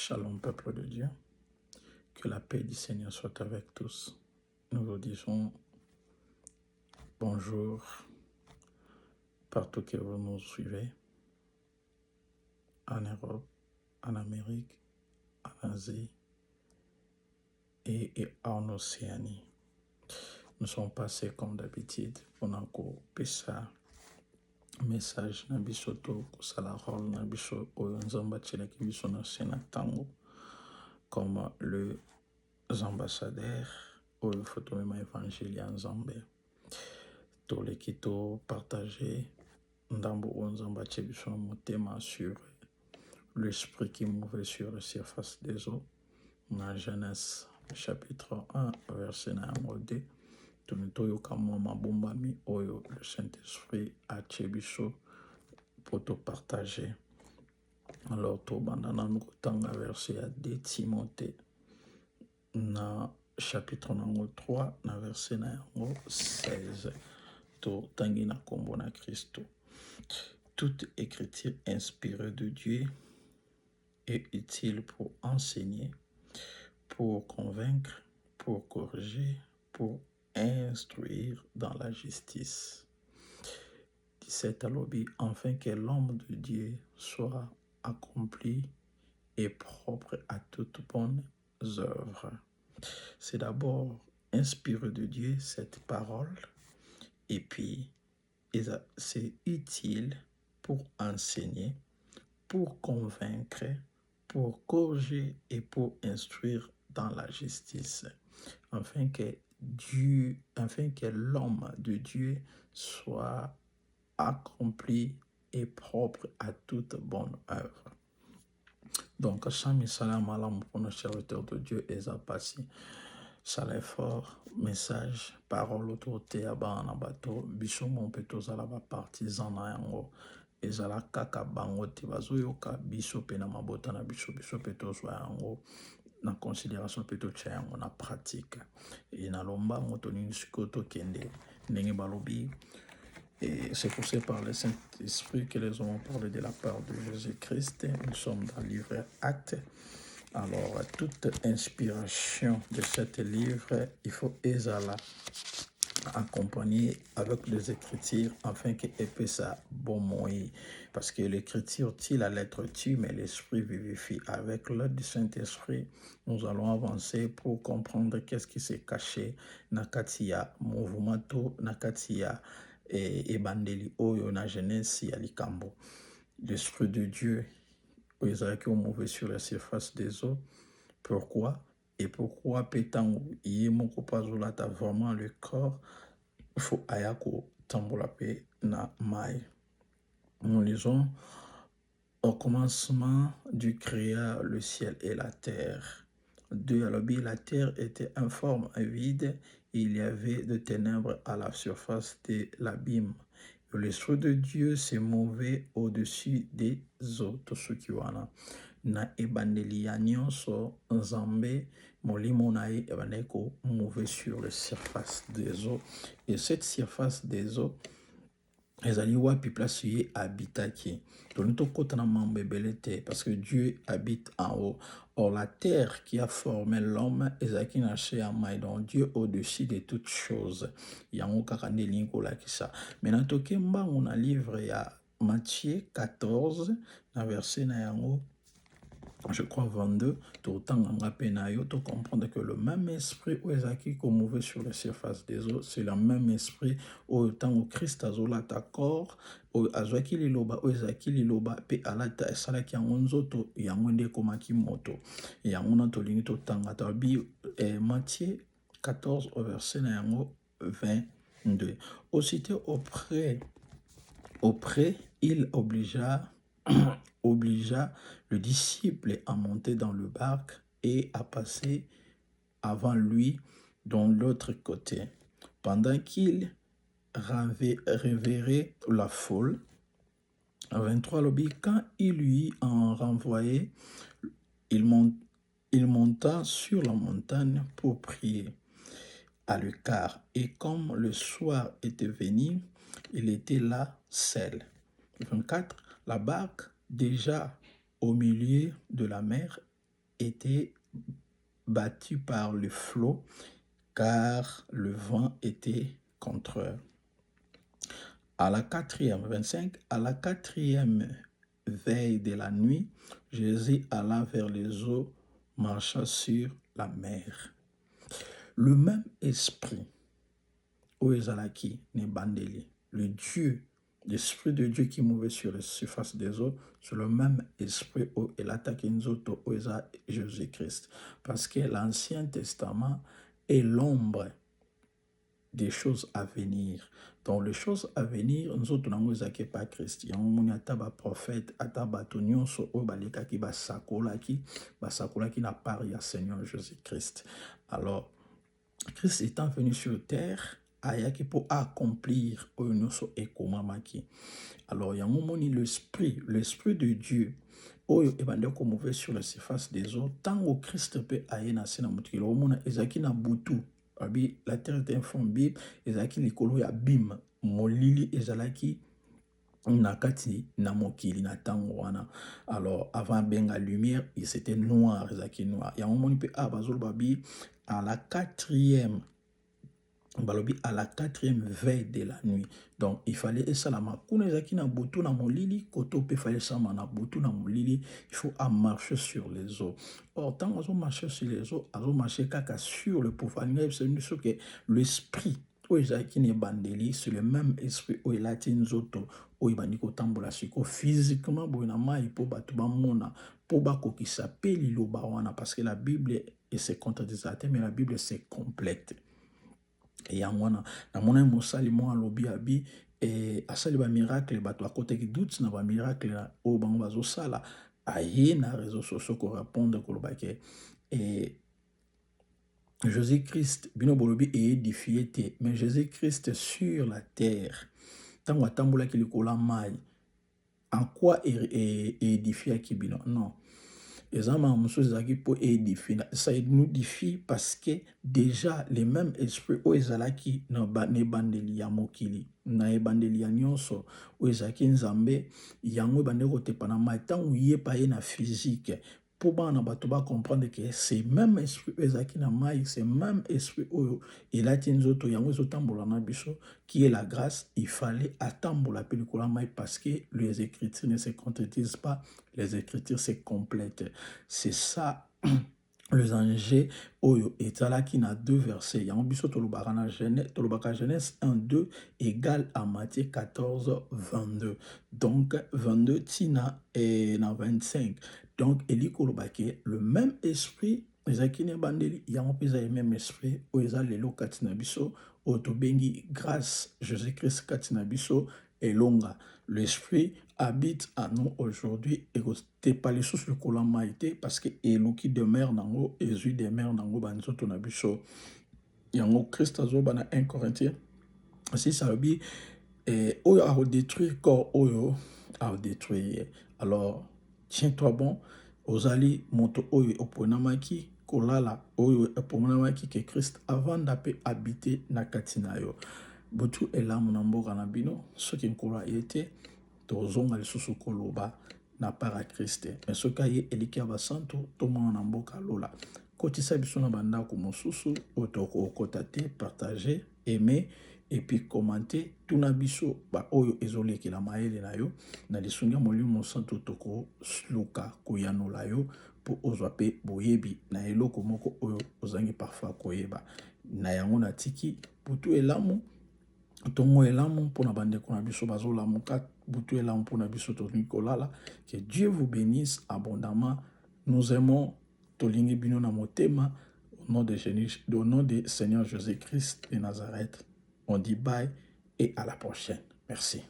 Shalom, peuple de Dieu. Que la paix du Seigneur soit avec tous. Nous vous disons bonjour partout que vous nous suivez, en Europe, en Amérique, en Asie et en Océanie. Nous sommes passés comme d'habitude pour encore pesa message na biso to kusala rôle na biso oyo nzambe atielaki biso na se na ntango comme les ambassadeurs oyo faut tomema évangile ya nzambe toleki topartage ndambo oyo nzambe atie biso na motema sur l'esprit qui mouvait sur la surface des eaux na Genèse chapitre 1 verset na yango 2 toni toyoka mwa mabombami oyo le Saint-Esprit atie biso po topartage. Alors tobanda nanu kotanga verset ya 2 Timothée na chapitre nango 3 na verset na yango 16 totangi na kombo na Kristo. Toute écriture inspirée de Dieu est utile pour enseigner, pour convaincre, pour corriger, pour instruire dans la justice. 17 alobi, afin que l'homme de Dieu soit accompli et propre à toutes bonnes œuvres. C'est d'abord inspiré de Dieu cette parole et puis c'est utile pour enseigner, pour convaincre, pour corriger et pour instruire dans la justice, afin que l'homme de Dieu soit accompli et propre à toute bonne œuvre. Donc, Shami Salam Alam pour nos serviteurs de Dieu et Zapassi. Salé fort, message, parole, autorité, abana bato, biso mon peto zalaba partisan na yango. Ezala kaka bango te bazoyoka biso pe na mabota na biso peto zwa yango na considération peto tia yango na pratique. Et na lomba moto nini sikoto kende ndenge balobi. Et c'est poussé par le Saint-Esprit que les hommes ont parlé de la part de Jésus-Christ. Nous sommes dans le livre Actes. Alors, toute inspiration de ce livre, il faut ezala accompagner avec les écritures afin qu'elle puisse bon moyen. Parce que l'écriture tue, la lettre tue, mais l'esprit vivifie. Avec l'aide du Saint-Esprit, nous allons avancer pour comprendre qu'est-ce qui s'est caché. Nakatia, mouvement, nakatia, et bandeli, oyo, na jeunesse, ya likambo. L'esprit de Dieu, qui ont mouvé sur la surface des eaux. Pourquoi? Et pourquoi pétango yemoko pazolata vraiment le corps faut ayako tambolape na mai. Nous lisons au commencement Dieu créa le ciel et la terre. De la terre était informe et vide, il y avait de ténèbres à la surface de l'abîme. L'esprit de Dieu s'est mouvé au-dessus des eaux. Tosukiwana. Na ebandeli ya nyonso nzambe molimo na ye ebandeli ko mouver sur la surface des eaux. Et cette surface des eaux ezali wapi place ye habitaki. Donc nous kota na mambo ebele te parce que Dieu habite en haut. Or la terre qui a formé l'homme ezaki na se ya mai, donc Dieu au-dessus de toutes choses. Yango kaka nde lingi kolakisa. Maintenant toke mbango na livre ya Matthieu 14 na verset na yango je crois 22, tout comprendre que le même esprit où Ezaki mouvé sur la surface des eaux, c'est le même esprit où tant Christ azola d'accord, où Azaki liloba, où Ezaki liloba, pe alata esalaki yangonzoto, yangonde komaki moto. Yangona tolingi to tanga tabi Matthieu 14 au verset na yango 22. Aussitôt auprès, il obligea le disciple à monter dans le barque et à passer avant lui dans l'autre côté. Pendant qu'il révérait la foule, 23 lobby, quand il lui en renvoyait, il monta sur la montagne pour prier à l'écart. Et comme le soir était venu, il était là seul. 24, la barque déjà au milieu de la mer étaient battus par le flot, car le vent était contre eux. À la 4e, 25, à la 4e veille de la nuit, Jésus alla vers les eaux, marcha sur la mer. Le même esprit, Oezalaki, Nebandeli, le Dieu, l'esprit de Dieu qui mouvait sur la surface des eaux, c'est le même esprit où il attaque Nzoto, Oeza Jésus-Christ. Parce que l'Ancien Testament est l'ombre des choses à venir. Donc les choses à venir, nous autres n'avons pas Christ. Il y a un prophète, ataba tonionso o balika ki basakola ki n'a pas ya Seigneur Jésus-Christ. Alors Christ étant venu sur terre, ayaki pour accomplir oyonoso ekomamaki. Alors il y a un moment l'esprit de Dieu. Oyo ebande ko mouver sur la surface des eaux. Tant au Christ peut aye na sena mutkilo omona ezaki na butu. La terre était informée, ezalaki likolo ya bim, molili ezalaki nakati na mokili na tango wana. Alors avant benga lumière, c'était noir, ezalaki noir. Ya momoni pe bazolo babi à la 4e à la 4e veille de la nuit. Donc, il fallait esalama. Kuna ezaki na butu na molili, koto pe fallait sama na butu na molili, il faut marcher sur les eaux. Or, tant qu'on marche sur les eaux, on marche kaka sur le pouvoir. C'est que l'esprit, où ezaki ne bandeli, c'est le même esprit où il a été nzoto, où il bandi kotambola siko physiquement, bo na mai po batu ba mona, po ba kokisa pe liloba wana, parce que la Bible et c'est contradictoire, mais la Bible c'est complète. Et yangwana na mona mosali mo alobi abi asali ba miracle bato akote ki doute na ba miracle o bango bazo sala aye na réseaux sociaux ko répondre ko lobake Jésus-Christ bino bolobi édifié te mais Jésus-Christ sur la terre tango atambola ki likola mai en quoi édifié ki bino non. Les hommes pour édifier. Ça nous édifie parce que déjà les mêmes esprits où ezalaki na bandeli ya mokili na bandeli ya nyonso où ezalaki nzambe yango bande kotepa na mai tango yepa ye na physique pour bana bato ba comprendre que c'est même esprit ezalaki na mai c'est même esprit oyo elati nzoto yango ezotambola na biso qui est la grâce il fallait atambola pe likola mai parce que les écritures ne se contredisent pas. Les Écritures, c'est complète. C'est ça, les enjeux, oyo, et là qui n'a 2 versets. Il y a un biso tolobaka Genèse 1, 2 égale à Matthieu 14, 22. Donc, 22, tina et na 25. Donc, Eli kolobake, le même esprit, ezakine bandeli, il y a un peu le même esprit, oyo eza lelo katina biso, otobengi grâce Jésus-Christ katina biso, et longa. L'esprit habite à nous aujourd'hui et que pas les sources de colamaïté parce que elo qui demeure nango Jésus demeure nango banzoto na biso yango Christ azo bana 1 Corinthiens si ça veut oyo a détruire corps oyo a détruire. Alors tiens-toi bon ozali moto oyo oponamaki kolala oyo oponamaki que Christ avant d'appe habiter na katina yo butu elamu na mboka na bino soki nkola ete tozonga lisusu koloba na para Christ mais soki aye eliki ya basantu tomona na mboka lola kotisa biso na bandako mosusu otoko okota te partager aimer et puis commenter tuna biso ba oyo ezolekela mayele na yo na lisungi ya molimo santu toko luka koyanola yo po ozwa pe boyebi na eloko moko oyo ozangi parfois koyeba na yango na tiki butu elamu tongo elamu pona bandeko na biso bazolamuka butu elamu pona biso tolingi kolala. Que Dieu vous bénisse abondamment. Nous aimons tolingi bino na motema au nom de Seigneur Jésus-Christ de Nazareth. On dit bye et à la prochaine. Merci.